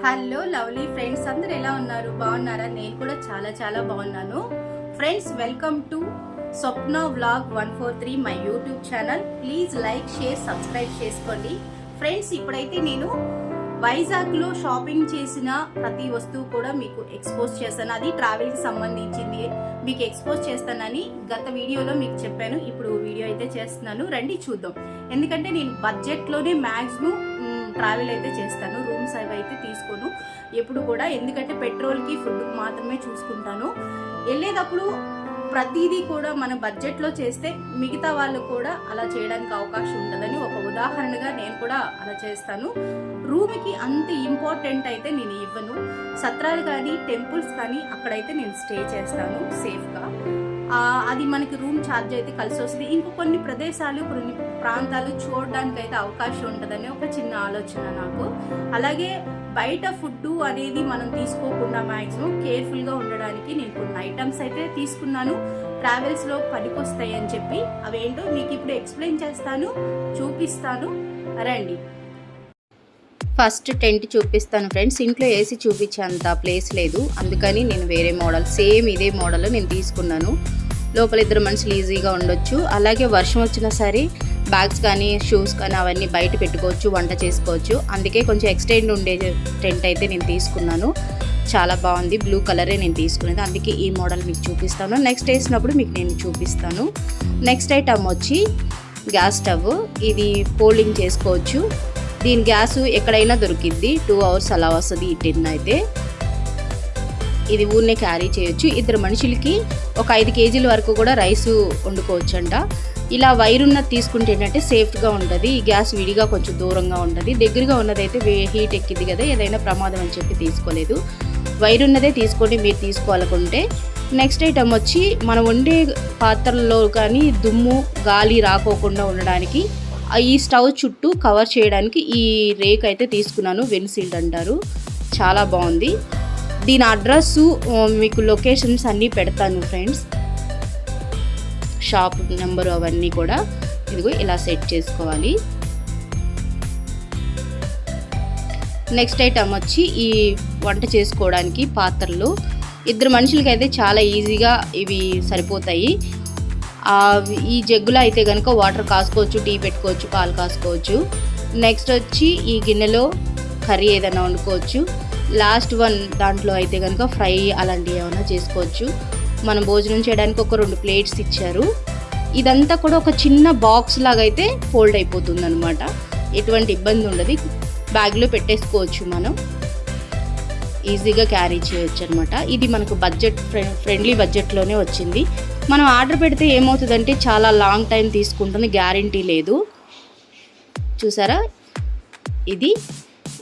Hello lovely friends, అందరు ఎలా ఉన్నారు? బాగున్నారా? నేను కూడా చాలా బాగున్నాను friends. Welcome to Swapna vlog 143 my YouTube channel. Please like, share, subscribe చేసుకోండి ఫ్రెండ్స్. ఇప్పుడైతే నేను వైజాగ్ లో షాపింగ్ చేసిన ప్రతి వస్తువు కూడా మీకు ఎక్స్పోజ్ చేస్తాను. అది ట్రావెల్ కి సంబంధించింది మీకు ఎక్స్పోజ్ చేస్తానని గత వీడియోలో మీకు చెప్పాను. ఇప్పుడు వీడియో అయితే చేస్తున్నాను, రండి చూద్దాం. ఎందుకంటే నేను బడ్జెట్ లోనే మాక్సిమం ట్రావెల్ అయితే చేస్తాను. రూమ్స్ అవి అయితే తీసుకోను ఎప్పుడు కూడా, ఎందుకంటే పెట్రోల్ కి ఫుడ్ మాత్రమే చూసుకుంటాను. వెళ్ళేటప్పుడు ప్రతిదీ కూడా మన బడ్జెట్ లో చేస్తే మిగతా వాళ్ళు కూడా అలా చేయడానికి అవకాశం ఉంటుందని ఒక ఉదాహరణగా నేను కూడా అలా చేస్తాను. రూమ్ కి అంత ఇంపార్టెంట్ అయితే నేను ఇవ్వను. సత్రాలు కానీ టెంపుల్స్ కానీ అక్కడైతే నేను స్టే చేస్తాను సేఫ్ గా. అది మనకి రూమ్ ఛార్జ్ అయితే కలిసి వస్తుంది. ఇంకో కొన్ని ప్రదేశాలు, కొన్ని ప్రాంతాలు చూడడానికి అయితే అవకాశం ఉంటుందని ఒక చిన్న ఆలోచన నాకు. అలాగే బయట ఫుడ్ అనేది మనం తీసుకోకుండా మాక్సిమం కేర్ఫుల్ గా ఉండడానికి నేను కొన్ని ఐటమ్స్ అయితే తీసుకున్నాను. ట్రావెల్స్ లో పనికొస్తాయి అని చెప్పి అవేంటో మీకు ఇప్పుడు ఎక్స్ప్లెయిన్ చేస్తాను, చూపిస్తాను, రండి. ఫస్ట్ టెంట్ చూపిస్తాను ఫ్రెండ్స్. ఇంట్లో ఏసీ చూపించేంత ప్లేస్ లేదు, అందుకని నేను వేరే మోడల్, సేమ్ ఇదే మోడల్ నేను తీసుకున్నాను. లోపల ఇద్దరు మనుషులు ఈజీగా ఉండొచ్చు. అలాగే వర్షం వచ్చినా సరే బ్యాగ్స్ కానీ షూస్ కానీ అవన్నీ బయట పెట్టుకోవచ్చు, వంట చేసుకోవచ్చు. అందుకే కొంచెం ఎక్స్టెండ్ ఉండే టెంట్ అయితే నేను తీసుకున్నాను. చాలా బాగుంది, బ్లూ కలరే నేను తీసుకునేది, అందుకే ఈ మోడల్ మీకు చూపిస్తాను. నెక్స్ట్ వేసినప్పుడు మీకు నేను చూపిస్తాను. నెక్స్ట్ ఐటమ్ వచ్చి గ్యాస్ స్టవ్. ఇది ఫోల్డింగ్ చేసుకోవచ్చు. దీని గ్యాస్ ఎక్కడైనా దొరికిద్ది, 2 hours అలా వస్తుంది ఈ టిన్ అయితే. ఇది ఊరినే క్యారీ చేయొచ్చు. ఇద్దరు మనుషులకి ఒక 5 kg వరకు కూడా రైస్ వండుకోవచ్చు అంట. ఇలా వైర్ ఉన్నది తీసుకుంటే ఏంటంటే సేఫ్గా ఉంటుంది. ఈ గ్యాస్ విడిగా కొంచెం దూరంగా ఉంటుంది. దగ్గరగా ఉన్నదైతే హీట్ ఎక్కింది కదా, ఏదైనా ప్రమాదం అని చెప్పి తీసుకోలేదు. వైర్ ఉన్నదే తీసుకోండి మీరు తీసుకోవాలనుకుంటే. నెక్స్ట్ ఐటమ్ వచ్చి మనం వండే పాత్రల్లో కానీ దుమ్ము గాలి రాకోకుండా ఉండడానికి ఈ స్టవ్ చుట్టూ కవర్ చేయడానికి ఈ రేక్ అయితే తీసుకున్నాను. వెన్సీల్డ్ అంటారు, చాలా బాగుంది. దీని అడ్రస్ మీకు లొకేషన్స్ అన్నీ పెడతాను ఫ్రెండ్స్, షాప్ నెంబరు అవన్నీ కూడా. ఇదిగో ఇలా సెట్ చేసుకోవాలి. నెక్స్ట్ ఐటమ్ వచ్చి ఈ వంట చేసుకోవడానికి పాత్రలు. ఇద్దరు మనుషులకి అయితే చాలా ఈజీగా ఇవి సరిపోతాయి. ఈ జగ్గులో అయితే కనుక వాటర్ కాసుకోవచ్చు, టీ పెట్టుకోవచ్చు, పాలు కాసుకోవచ్చు. నెక్స్ట్ వచ్చి ఈ గిన్నెలో కర్రీ ఏదైనా వండుకోవచ్చు. లాస్ట్ వన్ దాంట్లో అయితే కనుక ఫ్రై అలాంటివి ఏమైనా చేసుకోవచ్చు. మనం భోజనం చేయడానికి ఒక 2 plates ఇచ్చారు. ఇదంతా కూడా ఒక చిన్న బాక్స్ లాగా అయితే ఫోల్డ్ అయిపోతుంది అనమాట. ఎటువంటి ఇబ్బంది ఉండదు, బ్యాగ్లో పెట్టేసుకోవచ్చు, మనం ఈజీగా క్యారీ చేయొచ్చు అనమాట. ఇది మనకు ఫ్రెండ్లీ బడ్జెట్లోనే వచ్చింది. మనం ఆర్డర్ పెడితే ఏమవుతుందంటే చాలా లాంగ్ టైం తీసుకుంటుంది, గ్యారంటీ లేదు. చూసారా, ఇది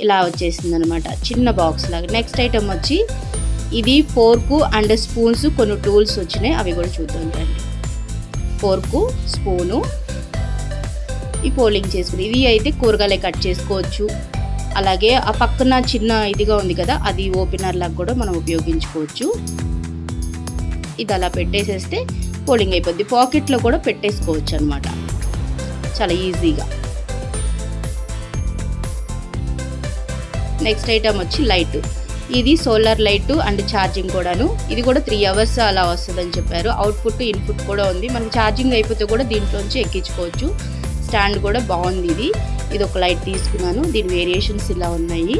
ఇలా వచ్చేసింది అనమాట, చిన్న బాక్స్ లాగా. నెక్స్ట్ ఐటమ్ వచ్చి ఇది ఫోర్కు అండ్ స్పూన్స్, కొన్ని టూల్స్ వచ్చినాయి, అవి కూడా చూద్దాం రండి. ఫోర్కు, స్పూను, ఈ ఫోల్డింగ్ చేసుకుని ఇది అయితే కూరగాయలు కట్ చేసుకోవచ్చు. అలాగే ఆ పక్కన చిన్న ఇదిగా ఉంది కదా, అది ఓపెనర్ లాగా కూడా మనం ఉపయోగించుకోవచ్చు. ఇది అలా పెట్టేసేస్తే ఫోల్డింగ్ అయిపోద్ది. పాకెట్లో కూడా పెట్టేసుకోవచ్చు అనమాట, చాలా ఈజీగా. నెక్స్ట్ ఐటమ్ వచ్చి లైట్. ఇది సోలార్ లైట్ అండ్ ఛార్జింగ్ కూడాను. ఇది కూడా 3 hours అలా వస్తుందని చెప్పారు. అవుట్పుట్ ఇన్పుట్ కూడా ఉంది. మనకి ఛార్జింగ్ అయిపోతే కూడా దీంట్లోంచి ఎక్కించుకోవచ్చు. స్టాండ్ కూడా బాగుంది. ఇది ఒక లైట్ తీసుకున్నాను, దీని వేరియేషన్స్ ఇలా ఉన్నాయి.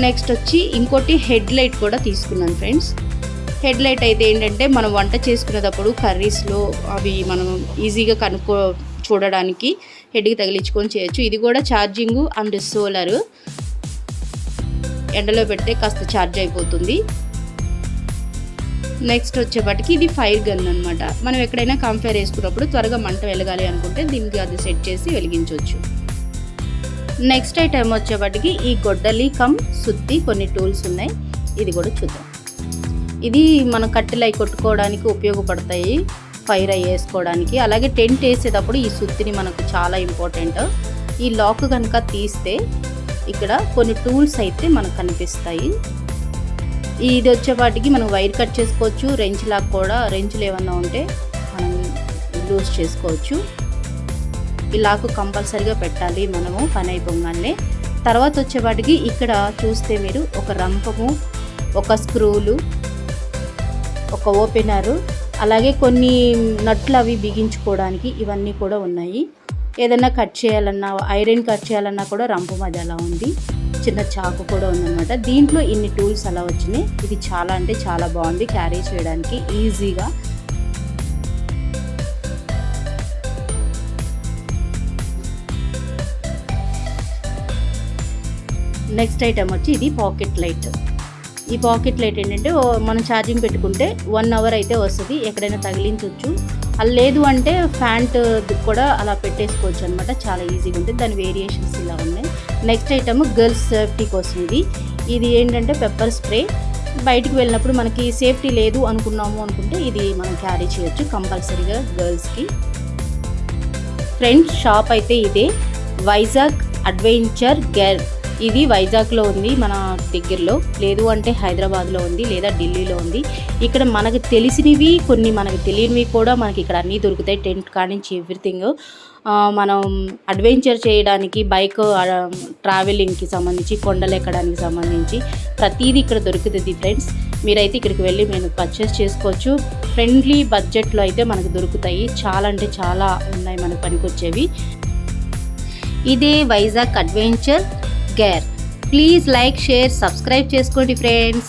నెక్స్ట్ వచ్చి ఇంకోటి హెడ్ లైట్ కూడా తీసుకున్నాను ఫ్రెండ్స్. హెడ్ లైట్ అయితే ఏంటంటే మనం వంట చేసుకునేటప్పుడు కర్రీస్లో అవి మనం ఈజీగా చూడడానికి హెడ్కి తగిలించుకొని చేయొచ్చు. ఇది కూడా ఛార్జింగ్ అండ్ సోలార్. ఎండలో పెడితే కాస్త ఛార్జ్ అయిపోతుంది. నెక్స్ట్ వచ్చేపటికి ఇది ఫైర్ గన్ అనమాట. మనం ఎక్కడైనా కంఫైర్ వేసుకున్నప్పుడు త్వరగా మంట వెలగాలి అనుకుంటే దీనికి అది సెట్ చేసి వెలిగించవచ్చు. నెక్స్ట్ ఐటమ్ వచ్చేపటికి ఈ గొడ్డలి సుత్తి, కొన్ని టూల్స్ ఉన్నాయి, ఇది కూడా చూద్దాం. ఇది మనం కట్టెలు కొట్టుకోవడానికి ఉపయోగపడతాయి, ఫైర్ వేసుకోవడానికి. అలాగే టెంట్ వేసేటప్పుడు ఈ సుత్తిని మనకు చాలా ఇంపార్టెంట్. ఈ లాక్ కనుక తీస్తే ఇక్కడ కొన్ని టూల్స్ అయితే మనకు కనిపిస్తాయి. ఇది వచ్చేపాటికి మనం వైర్ కట్ చేసుకోవచ్చు. రెంచ్ లాగా కూడా, రెంచ్లు ఏమన్నా ఉంటే మనం లూజ్ చేసుకోవచ్చు. ఈ లాక్ కంపల్సరీగా పెట్టాలి మనము పని అయిపోగానే. తర్వాత వచ్చేవాటికి ఇక్కడ చూస్తే మీరు ఒక రంపము, ఒక స్క్రూలు, ఒక ఓపెనరు, అలాగే కొన్ని నట్లు అవి బిగించుకోవడానికి ఇవన్నీ కూడా ఉన్నాయి. ఏదైనా కట్ చేయాలన్నా, ఐరన్ కట్ చేయాలన్నా కూడా రంపం అది అలా ఉంది. చిన్న చాకు కూడా ఉందన్నమాట. దీంట్లో ఇన్ని టూల్స్ అలా వచ్చినాయి. ఇది చాలా అంటే చాలా బాగుంది, క్యారీ చేయడానికి ఈజీగా. నెక్స్ట్ ఐటమ్ వచ్చి ఇది పాకెట్ లైట్. ఈ పాకెట్ లైట్ ఏంటంటే మనం ఛార్జింగ్ పెట్టుకుంటే 1 అవర్ అయితే వస్తుంది, ఎక్కడైనా తగిలించవచ్చు. అది లేదు అంటే ఫ్యాంట్ కూడా అలా పెట్టేసుకోవచ్చు అనమాట. చాలా ఈజీగా ఉంటుంది. దాని వేరియేషన్స్ ఇలా ఉన్నాయి. నెక్స్ట్ ఐటమ్ గర్ల్స్ సేఫ్టీ కోసం ఇది ఏంటంటే పెప్పర్ స్ప్రే. బయటికి వెళ్ళినప్పుడు మనకి సేఫ్టీ లేదు అనుకుంటే ఇది మనం క్యారీ చేయొచ్చు కంపల్సరీగా గర్ల్స్కి. ఫ్రెండ్స్ షాప్ అయితే ఇదే, వైజాగ్ అడ్వెంచర్ గేర్. ఇది వైజాగ్లో ఉంది మన దగ్గరలో, లేదు అంటే హైదరాబాద్లో ఉంది, లేదా ఢిల్లీలో ఉంది. ఇక్కడ మనకు తెలిసినవి కొన్ని, మనకు తెలియనివి కూడా మనకి ఇక్కడ అన్నీ దొరుకుతాయి. టెంట్ కానించి ఎవ్రీథింగ్. మనం అడ్వెంచర్ చేయడానికి, బైక్ ట్రావెలింగ్కి సంబంధించి, కొండలు ఎక్కడానికి సంబంధించి ప్రతిదీ ఇక్కడ దొరుకుతుంది ఫ్రెండ్స్. మీరైతే ఇక్కడికి వెళ్ళి మీరు పర్చేస్ చేసుకోవచ్చు. ఫ్రెండ్లీ బడ్జెట్లో అయితే మనకు దొరుకుతాయి. చాలా అంటే చాలా ఉన్నాయి మనకు పనికొచ్చేవి. ఇదే Vizag adventure gear. Please like, share, subscribe చేసుకోండి ఫ్రెండ్స్.